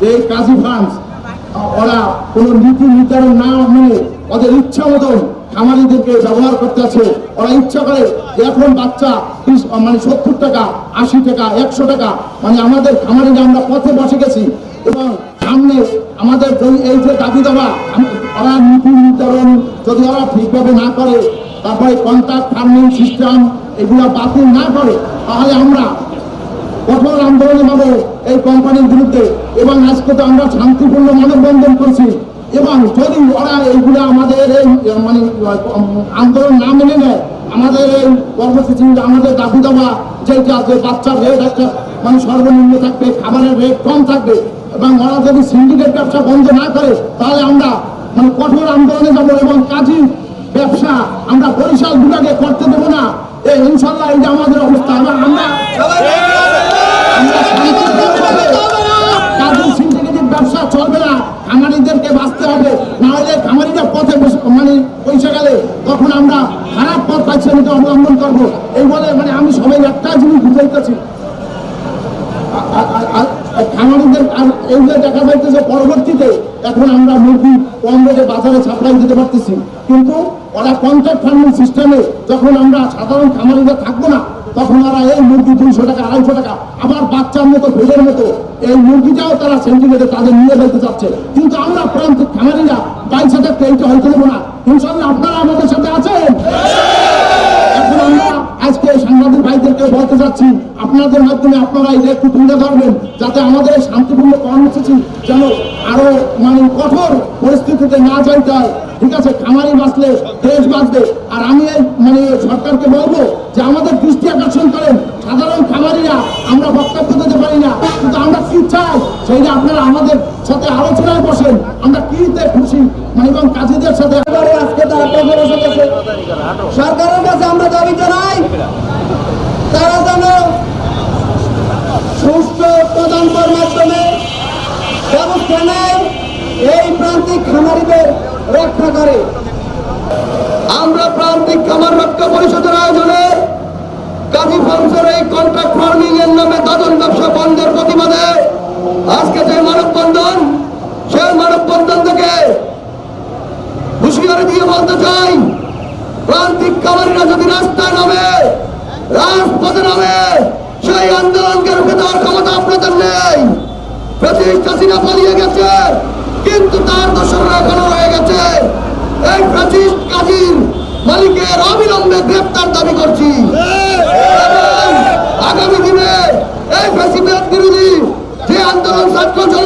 যে কাজী ফান্ড ওরা কোনো নীতি নির্ধারণ না মেনে ওদের ইচ্ছা মতন খামারিদেরকে ব্যবহার করতে আছে। ওরা ইচ্ছা করে যে এখন বাচ্চা মানে 70 টাকা, 80 টাকা, 100 টাকা, মানে আমাদের খামারিরা আমরা পথে বসে গেছি। এবং সামনে আমাদের এই যে দাবি দাবা, ওরা নীতি নির্ধারণ যদি ওরা ঠিকভাবে না করে, তারপরে কন্ট্রাক্ট ফার্মিং সিস্টেম এগুলো বাতিল না করে, তাহলে আমরা কঠোর আন্দোলনে যাবো এই কোম্পানির বিরুদ্ধে। এবং আজকে তো আমরা শান্তিপূর্ণ মানববন্ধন করছি। এবং যদি ওরা এইগুলো আমাদের এই মানে আন্দোলন না মেনে নেয়, আমাদের এই কর্মসূচি, আমাদের দাবি দাবা যেটা যে বাচ্চার রেট একটা মানে সর্বনিম্ন থাকবে, খাবারের রেট কম থাকবে, এবং ওরা যদি সিন্ডিকেট ব্যবসা বন্ধ না করে, তাহলে আমরা মানে কঠোর আন্দোলনে যাবো। এবং কাজী ব্যবসা আমরা বরিশাল বিভাগে করতে দেবো না। এই ইনশাল্লাহ এই যে আমাদের অবস্থা, আমরা ব্যবসা চলবে না, খামারিদেরকে বাঁচতে হবে, না হলে খামারিরা পথে মানে পয়সা গেলে তখন আমরা খারাপ পথ পাচ্ছি অবলম্বন করবো। এই বলে মানে আমি সবাই একটা জিনিস বুঝাইতেছি, খামারিদের আর এইগুলো দেখা যাইতেছে পরবর্তীতে এখন আমরা মুরগি কম রেটে বাজারে সাপ্লাই দিতে পারতেছি, কিন্তু ওরা কন্ট্রাক্ট ফার্মিং সিস্টেমে যখন আমরা সাধারণ খামারিরা থাকবো না, তখন ওরা এই মুরগি 200 টাকা, 250 টাকা, আবার বাচ্চার মতো ভেজের মতো এই মুরগিটাও তারা সেন্টিমেন্টে তাদের নিয়ে ফেলতে চাচ্ছে। কিন্তু আমরা প্রান্তিক খামারিরা 22 টাকা এইটা হইতে দেবো না। ইনশাল্লাহ আপনারা আমাদের সাথে আছেন। এখন আমরা আজকে সাংবাদিক ভাইদেরকে বলতে চাচ্ছি, আপনাদের মাধ্যমে আপনারা এটা একটু তুলে ধরবেন, যাতে আমাদের শান্তিপূর্ণ কর্মসূচি যেন আরো মানে কঠোর পরিস্থিতিতে না যাইতে হয়। ঠিক আছে, খামারি বাঁচলে দেশ বাঁচবে। আর আমি মানে সরকারকে বলবো যে আমাদের দৃষ্টি আকর্ষণ করেন, সাধারণ খামারিরা আমরা বক্তব্য দিতে পারি না, কিন্তু আমরা কি চাই সেইটা আপনারা আমাদের সাথে আলোচনায় বসেন। আমরা কিতে খুশি মানে এবং কাজীদের সাথে আজকে তারা বসে গেছে। সরকারের কাছে আমরা দাবি জানাই, তারা যেন সুষ্ঠু তদন্তের মাধ্যমে ব্যবস্থা নেয়, এই প্রান্তিক খামারিদের রক্ষা করে। আমরা প্রান্তিক খামার রক্ষা পরিষদের আয়োজনে কাজী ফার্মসের এই কন্ট্রাক্ট ফার্মিং এর নামে দাদন ব্যবসা বন্ধের প্রতিবাদে আজকে যে মানববন্ধন, সেই মানববন্ধন থেকে হুঁশিয়ারি দিয়ে বলতে চাই, প্রান্তিক খামারিরা যদি রাস্তায় নামে, রাজপথে নামে, সেই আন্দোলনকে রুখে দেওয়ার ক্ষমতা আপনাদের নেই। ফ্যাসিস্ট হাসিনা পালিয়ে গেছে, কিন্তু তার দোসররা এখনো রয়ে গেছে। এই ফ্যাসিস্ট কাজীর মালিকের অবিলম্বে গ্রেপ্তার দাবি করছি। আগামী দিনে এই ফ্যাসিবাদ বিরোধী যে আন্দোলন ছাত্র